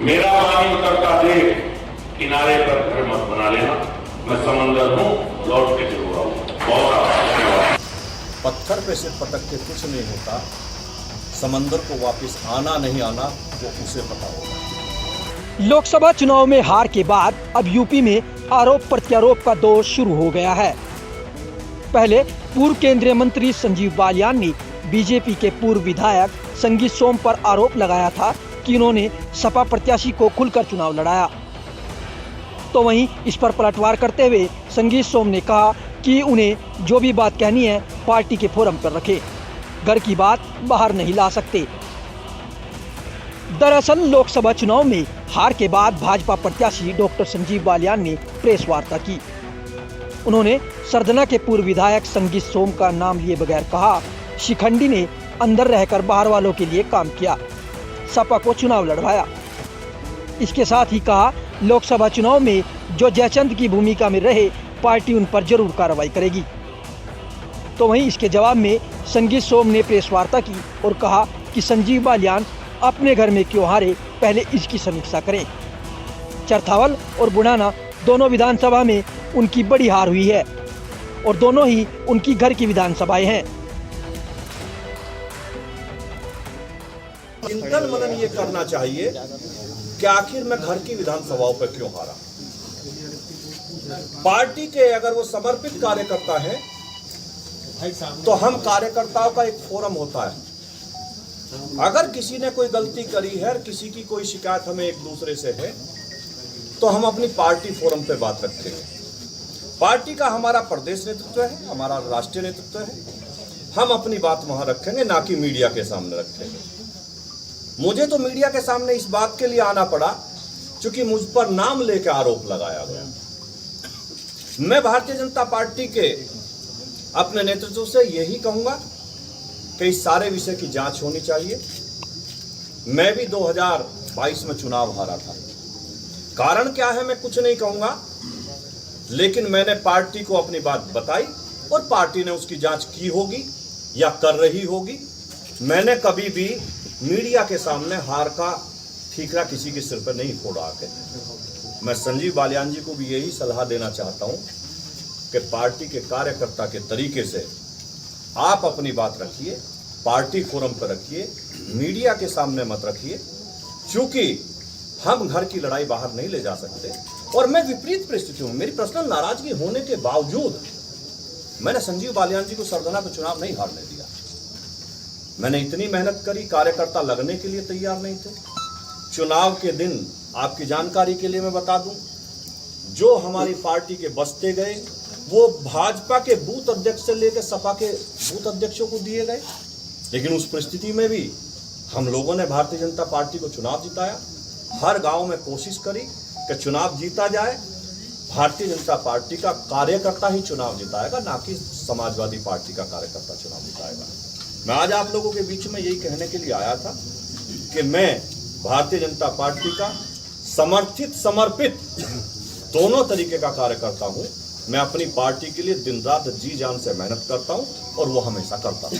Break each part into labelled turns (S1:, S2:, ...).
S1: मेरा पानी उतरता देख किनारे पर घर मत बना लेना। मैं समंदर हूँ, लौट के जरूर आऊंगा। बहुत धन्यवाद।
S2: पत्थर पे सिर पटक के कुछ नहीं होता, समंदर को वापस आना नहीं आना वो उसे पता होगा।
S3: लोकसभा चुनाव में हार के बाद अब यूपी में आरोप प्रत्यारोप का दौर शुरू हो गया है। पहले पूर्व केंद्रीय मंत्री संजीव बालियान ने बीजेपी के पूर्व विधायक संगीत सोम पर आरोप लगाया था कि उन्होंने सपा प्रत्याशी को खुलकर चुनाव लड़ाया। तो वहीं इस पर पलटवार करते हुए संगीत सोम ने कहा कि उन्हें जो भी बात कहनी है पार्टी के फोरम पर रखे, घर की बात बाहर नहीं ला सकते। दरअसल लोकसभा चुनाव में हार के बाद भाजपा प्रत्याशी डॉक्टर संजीव बालियान ने प्रेस वार्ता की। उन्होंने सरदना के पूर्व विधायक संगीत सोम का नाम लिए बगैर कहा, शिखंडी ने अंदर रहकर बाहर वालों के लिए काम किया, सपा को चुनाव लड़वाया। इसके साथ ही कहा, लोकसभा चुनाव में जो जयचंद की भूमिका में रहे पार्टी उन पर जरूर कार्रवाई करेगी। तो वहीं इसके जवाब में संगीत सोम ने प्रेस वार्ता की और कहा कि संजीव बालियान अपने घर में क्यों हारे, पहले इसकी समीक्षा करें। चरथावल और बुढ़ाना दोनों विधानसभा में उनकी बड़ी हार हुई है और दोनों ही उनकी घर की विधानसभाएं हैं।
S2: चिंतन मनन ये करना चाहिए कि आखिर मैं घर की विधानसभाओं पर क्यों हारा। पार्टी के अगर वो समर्पित कार्यकर्ता है तो हम कार्यकर्ताओं का एक फोरम होता है। अगर किसी ने कोई गलती करी है, किसी की कोई शिकायत हमें एक दूसरे से है, तो हम अपनी पार्टी फोरम पे बात रखेंगे। पार्टी का हमारा प्रदेश नेतृत्व है, हमारा राष्ट्रीय नेतृत्व है, हम अपनी बात वहां रखेंगे, ना कि मीडिया के सामने रखेंगे। मुझे तो मीडिया के सामने इस बात के लिए आना पड़ा क्योंकि मुझ पर नाम लेकर आरोप लगाया गया। मैं भारतीय जनता पार्टी के अपने नेतृत्व से यही कहूंगा कि इस सारे विषय की जांच होनी चाहिए। मैं भी 2022 में चुनाव हारा था। कारण क्या है मैं कुछ नहीं कहूंगा, लेकिन मैंने पार्टी को अपनी बात बताई और पार्टी ने उसकी जांच की होगी या कर रही होगी। मैंने कभी भी मीडिया के सामने हार का ठीकरा किसी के सिर पर नहीं फोड़ा के। मैं संजीव बालियान जी को भी यही सलाह देना चाहता हूं कि पार्टी के कार्यकर्ता के तरीके से आप अपनी बात रखिए, पार्टी फोरम पर रखिए, मीडिया के सामने मत रखिए, क्योंकि हम घर की लड़ाई बाहर नहीं ले जा सकते। और मैं विपरीत परिस्थिति हूं, मेरी पर्सनल नाराजगी होने के बावजूद मैंने संजीव बालियान जी को सरदना पे चुनाव नहीं हारने दिया। मैंने इतनी मेहनत करी, कार्यकर्ता लगने के लिए तैयार नहीं थे। चुनाव के दिन आपकी जानकारी के लिए मैं बता दूं, जो हमारी पार्टी के बस्ते गए वो भाजपा के बूथ अध्यक्ष से लेकर सपा के बूथ अध्यक्षों को दिए गए। लेकिन उस परिस्थिति में भी हम लोगों ने भारतीय जनता पार्टी को चुनाव जिताया। हर गांव में कोशिश करी कि चुनाव जीता जाए। भारतीय जनता पार्टी का कार्यकर्ता ही चुनाव जिताएगा, ना कि समाजवादी पार्टी का कार्यकर्ता चुनाव जिताएगा। मैं आज आप लोगों के बीच में यही कहने के लिए आया था कि मैं भारतीय जनता पार्टी का समर्थित समर्पित दोनों तरीके का कार्यकर्ता हूं। मैं अपनी पार्टी के लिए दिन रात जी जान से मेहनत करता हूं और वो हमेशा करता हूं।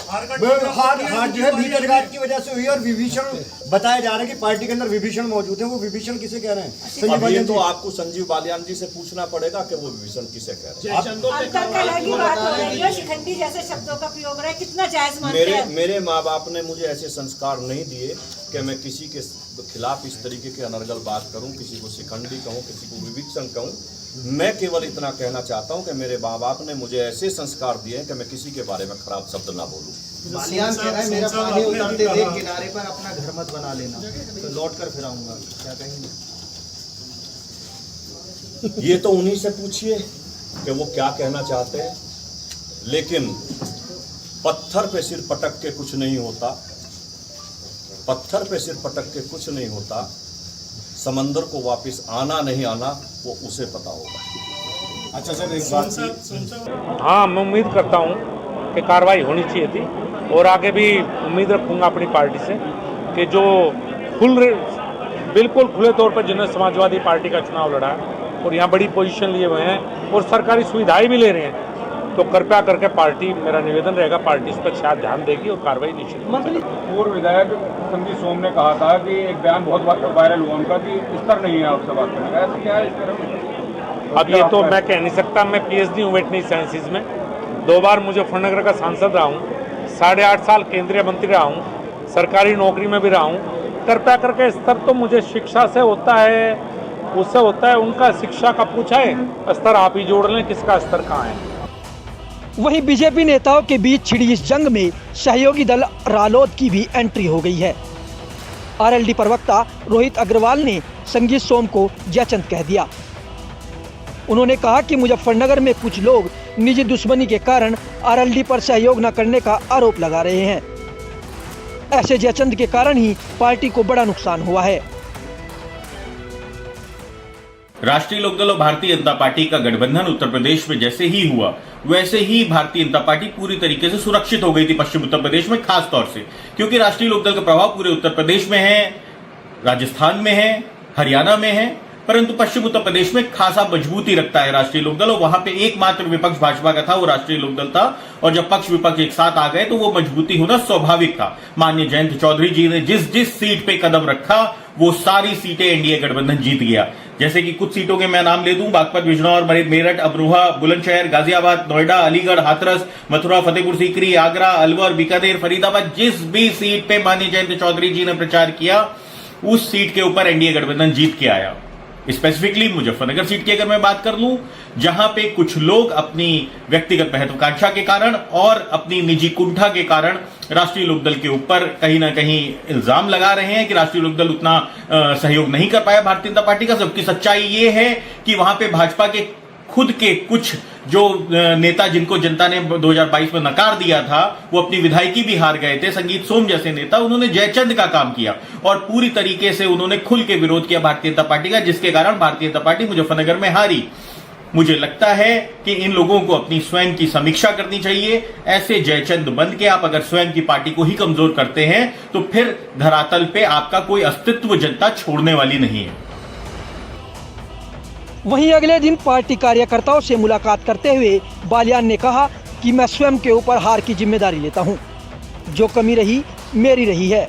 S4: हार जो है भीतरघात की वजह से हुई और विभीषण बताया जा रहा है कि पार्टी के अंदर विभीषण मौजूद है। वो विभीषण किसे कह रहे हैं?
S2: अब ये तो आपको संजीव बालियान जी से पूछना पड़ेगा कि वो विभीषण किसे कह रहे हैं।
S5: शिखंडी जैसे शब्दों का प्रयोग रहा है, कितना जायज मानते हैं?
S2: मेरे माँ बाप ने मुझे ऐसे संस्कार नहीं दिए कि मैं किसी के खिलाफ इस तरीके के अनर्गल बात करूं, किसी को शिखंडी कहूं, किसी को विभीषण कहूं। मैं केवल इतना कहना चाहता हूं कि मेरे माँ बाप ने मुझे ऐसे संस्कार दिए हैं कि मैं किसी के बारे में खराब शब्द ना बोलूं।
S6: बालियान कह रहा है मेरा पानी उतरते देख किनारे पर अपना घर मत बना लेना, तो लौट कर फिर आऊंगा, क्या कहेंगे?
S2: ये तो उन्हीं से पूछिए कि वो क्या कहना चाहते हैं। लेकिन पत्थर पे सिर पटक के कुछ नहीं होता, पत्थर पे सिर पटक के कुछ नहीं होता, समंदर को वापस आना नहीं आना वो उसे पता होगा।
S4: अच्छा सर, एक बात
S7: हाँ, मैं उम्मीद करता हूँ कि कार्रवाई होनी चाहिए थी और आगे भी उम्मीद रखूँगा अपनी पार्टी से कि जो बिल्कुल खुले तौर पर जिन्होंने समाजवादी पार्टी का चुनाव लड़ा है और यहाँ बड़ी पोजीशन लिए हुए हैं और सरकारी सुविधाएं भी ले रहे हैं, तो कृपया करके पार्टी, मेरा निवेदन रहेगा, पार्टी इस पर शायद ध्यान देगी और कार्रवाई निश्चित करेगी।
S8: पूर्व विधायक संजीव सोम ने कहा था कि एक बयान बहुत वायरल हुआ उनका कि स्तर नहीं है आपसे बात करने का, ऐसा क्या है इस तरह?
S7: अब ये तो मैं कह नहीं सकता, मैं PhD हूँ वेटनरी साइंसेज में, 2 बार मुजफ्फरनगर का सांसद रहा हूँ, 8.5 साल केंद्रीय मंत्री रहा हूँ, सरकारी नौकरी में भी रहा हूँ। कृपया करके स्तर तो मुझे शिक्षा से होता है, उससे होता है, उनका शिक्षा का पूछा है, स्तर आप ही जोड़ लें, किसका स्तर कहाँ है।
S3: वहीं बीजेपी नेताओं के बीच छिड़ी इस जंग में सहयोगी दल रालोद की भी एंट्री हो गई है। आरएलडी प्रवक्ता रोहित अग्रवाल ने संगीत सोम को जयचंद कह दिया। उन्होंने कहा कि मुजफ्फरनगर में कुछ लोग निजी दुश्मनी के कारण आरएलडी पर सहयोग न करने का आरोप लगा रहे हैं। ऐसे जयचंद के कारण ही पार्टी को बड़ा नुकसान हुआ है।
S9: राष्ट्रीय लोकदल और भारतीय जनता पार्टी का गठबंधन उत्तर प्रदेश में जैसे ही हुआ, वैसे ही भारतीय जनता पार्टी पूरी तरीके से सुरक्षित हो गई थी पश्चिम उत्तर प्रदेश में, खास तौर से क्योंकि राष्ट्रीय लोकदल का प्रभाव पूरे उत्तर प्रदेश में है, राजस्थान में है, हरियाणा में है, परंतु पश्चिम उत्तर प्रदेश में खासा मजबूती रखता है राष्ट्रीय लोकदल, और वहां पे एकमात्र विपक्ष भाजपा का था, वो राष्ट्रीय लोकदल था। और जब पक्ष विपक्ष एक साथ आ गए तो वो मजबूती होना स्वाभाविक था। माननीय जयंत चौधरी जी ने जिस जिस सीट पे कदम रखा, वो सारी सीटें एनडीए गठबंधन जीत गया। जैसे कि कुछ सीटों के मैं नाम ले दूं, बागपत, बिजनौर, मेरठ, अमरोहा, बुलंदशहर, गाजियाबाद, नोएडा, अलीगढ़, हाथरस, मथुरा, फतेहपुर सीकरी, आगरा, अलवर, बीकानेर, फरीदाबाद, जिस भी सीट पे माननीय जयंत चौधरी जी ने प्रचार किया, उस सीट के ऊपर एनडीए गठबंधन जीत के आया। स्पेसिफिकली मुजफ्फरनगर सीट की अगर मैं बात कर लूं, जहां पे कुछ लोग अपनी व्यक्तिगत महत्वाकांक्षा के कारण और अपनी निजी कुंठा के कारण राष्ट्रीय लोकदल के ऊपर कहीं ना कहीं इल्जाम लगा रहे हैं कि राष्ट्रीय लोकदल उतना सहयोग नहीं कर पाया भारतीय जनता पार्टी का। सबकी सच्चाई ये है कि वहां पे भाजपा के खुद के कुछ जो नेता, जिनको जनता ने 2022 में नकार दिया था, वो अपनी विधायकी भी हार गए थे। संगीत सोम जैसे नेता, उन्होंने जयचंद का काम किया और पूरी तरीके से उन्होंने खुल के विरोध किया भारतीय जनता पार्टी का, जिसके कारण भारतीय जनता पार्टी मुजफ्फरनगर में हारी। मुझे लगता है कि इन लोगों को अपनी स्वयं की समीक्षा करनी चाहिए। ऐसे जयचंद बन के आप अगर स्वयं की पार्टी को ही कमजोर करते हैं तो फिर धरातल पे आपका कोई अस्तित्व जनता छोड़ने वाली नहीं है।
S3: वहीं अगले दिन पार्टी कार्यकर्ताओं से मुलाकात करते हुए बालियान ने कहा कि मैं स्वयं के ऊपर हार की जिम्मेदारी लेता हूं, जो कमी रही मेरी रही है।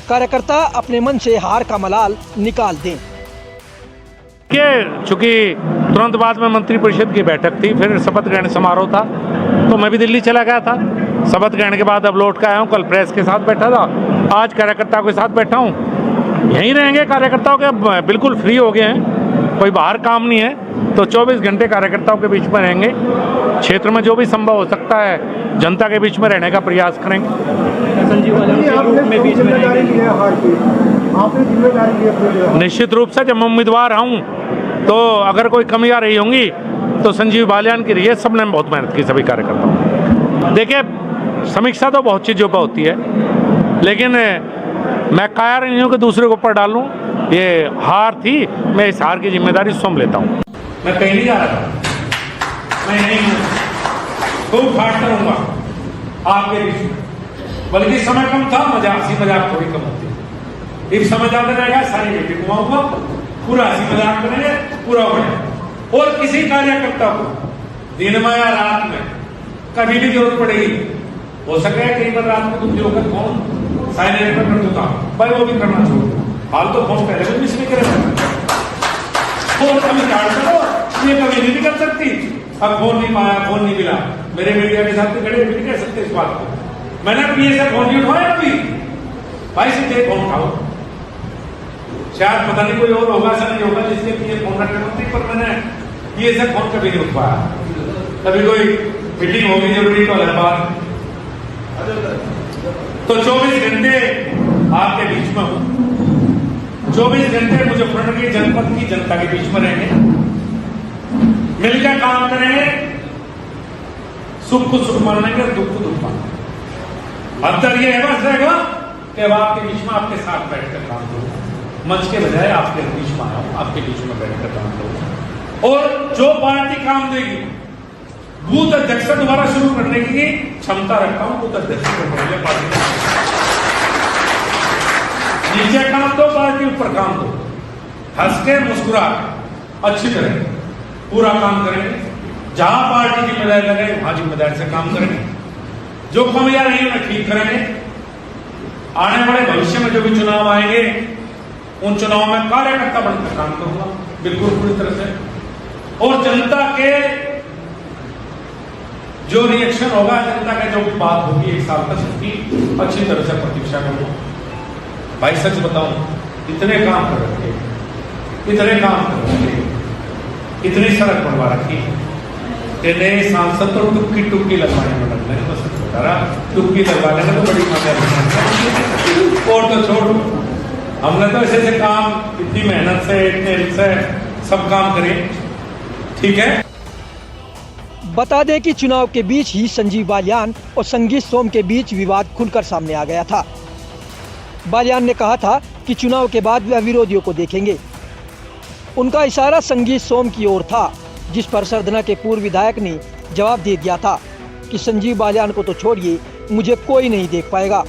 S3: कार्यकर्ता अपने मन से हार का मलाल निकाल दें।
S7: चूंकि तुरंत बाद में मंत्रिपरिषद की बैठक थी, फिर शपथ ग्रहण समारोह था, तो मैं भी दिल्ली चला गया था। शपथ ग्रहण के बाद अब लौट के आया हूँ। कल प्रेस के साथ बैठा था, आज कार्यकर्ताओं के साथ बैठा हूँ। यहीं रहेंगे कार्यकर्ताओं के, बिल्कुल फ्री हो गए हैं, कोई बाहर काम नहीं है, तो 24 घंटे कार्यकर्ताओं के बीच में रहेंगे। क्षेत्र में जो भी संभव हो सकता है जनता के बीच में रहने का प्रयास करेंगे। निश्चित रूप से जब मैं उम्मीदवार हूँ तो अगर कोई कमी आ रही होंगी तो संजीव बालियान की रही है। सबने बहुत मेहनत की, सभी कार्यकर्ताओं। देखिए, समीक्षा तो बहुत चीज़ों पर होती है, लेकिन मैं कायर नहीं हूँ कि दूसरे के ऊपर डालूं। ये हार थी, मैं इस हार की जिम्मेदारी स्वयं लेता हूँ। मैं कहीं नहीं जा रहा था, मैं यहीं हूँ, खूब फाट करूँगा आपके बीच में। बल्कि समय कम था, हंसी मजाक थोड़ी कम होती। एक समय ज्यादा रहेगा, सारी मीटिंग घुमाऊंगा, पूरा हंसी मजाक करेंगे, पूरा होगा। और किसी कार्यकर्ता को दिन में या रात में कभी भी जरूरत पड़ेगी, हो सके कई बार रात को तुम जो होकर फोन साइलेंट पर कर दूंगा, भाई वो भी करना छोड़। हाल तो फोन पहले भी मिस नहीं करेगा, फोन कभी काट करो, ये कभी नहीं कर सकती। अब फोन नहीं पाया, फोन नहीं मिला, मेरे मीडिया के साथ खड़े भी नहीं कह सकते इस बात को। मैंने पीए से फोन नहीं उठाया कभी, भाई सीधे फोन उठाओ। शायद पता नहीं कोई और होगा, ऐसा नहीं होगा जिसके पीए फोन रखने होती, पर मैंने पीए से फोन कभी नहीं उठाया। कभी कोई मीटिंग होगी जरूरी तो अलग बात। तो 24 घंटे आपके बीच में हूं, 24 घंटे मुजफ्फरनगर की जनपद की जनता के बीच में रहेंगे, मिलकर काम करेंगे, सुख को सुख मानेंगे, दुख को दुख मानेंगे। अंतर ये है बस रहेगा कि अब आपके बीच में आपके साथ बैठकर काम करूं, मंच के बजाय आपके बीच में आया हूं, आपके बीच में बैठकर काम करूं। और जो पार्टी काम देगी, बूथ अध्यक्ष दोबारा शुरू करने की क्षमता रखता हूं, बूथ अध्यक्ष को पहले पार्टी नीचे काम दो, पार्टी ऊपर काम दो, हंस के मुस्कुरा अच्छी तरह पूरा काम करेंगे। जहां पार्टी जिम्मेदारी लगे वहां जिम्मेदारी से काम करेंगे, जो कमियां रही उन्हें ठीक करेंगे। आने वाले भविष्य में जो भी चुनाव आएंगे उन चुनाव में कार्यकर्ता बनकर काम करूंगा, बिल्कुल पूरी तरह से। और जनता के जो रिएक्शन होगा, जनता का जो बात होगी 1 साल तक, उसकी अच्छी तरह से प्रतीक्षा करूंगा। भाई सच बताऊं, इतने काम कर रखे, इतने काम कर रखे, इतनी सड़क बनवा रखी, इतने सांसद तो टुक्की लगवाने में लग रहे, तो सच बता रहा, टुक्की लगवा लेना तो बड़ी मजा है। और तो छोड़, हमने तो ऐसे ऐसे काम इतनी मेहनत से, इतने रिस्क से सब काम करें, ठीक है।
S3: बता दें कि चुनाव के बीच ही संजीव बालियान और संगीत सोम के बीच विवाद खुलकर सामने आ गया था। बालियान ने कहा था कि चुनाव के बाद वह विरोधियों को देखेंगे। उनका इशारा संगीत सोम की ओर था, जिस पर सरधना के पूर्व विधायक ने जवाब दे दिया था कि संजीव बालियान को तो छोड़िए, मुझे कोई नहीं देख पाएगा।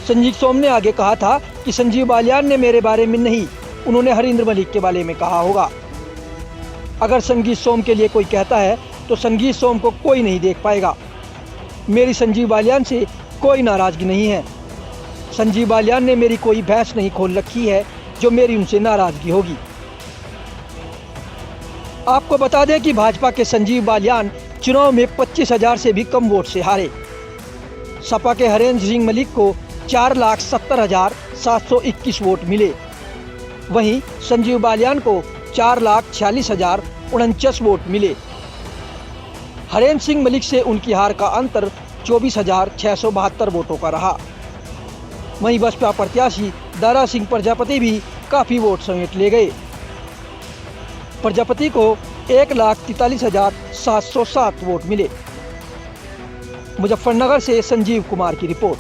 S3: संजीव सोम ने आगे कहा था कि संजीव बालियान ने मेरे बारे में नहीं, उन्होंने हरिंद्र मलिक के बारे में कहा होगा। अगर संगीत सोम के लिए कोई कहता है तो संगीत सोम को कोई नहीं देख पाएगा। मेरी संजीव बालियान से कोई नाराजगी नहीं है। संजीव बालियान ने मेरी कोई भैंस नहीं खोल रखी है जो मेरी उनसे नाराजगी होगी। आपको बता दें कि भाजपा के संजीव बालियान चुनाव में 25,000 से भी कम वोट से हारे। सपा के हरेंद्र सिंह मलिक को 4,70,721 वोट मिले। वहीं संजीव बालियान को 4,46,049 वोट मिले। हरेंद्र सिंह मलिक से उनकी हार का अंतर 24,672 वोटों का रहा। वहीं बसपा प्रत्याशी दारा सिंह प्रजापति भी काफी वोट समेट ले गए। प्रजापति को 1,43,707 वोट मिले। मुजफ्फरनगर से संजीव कुमार की रिपोर्ट।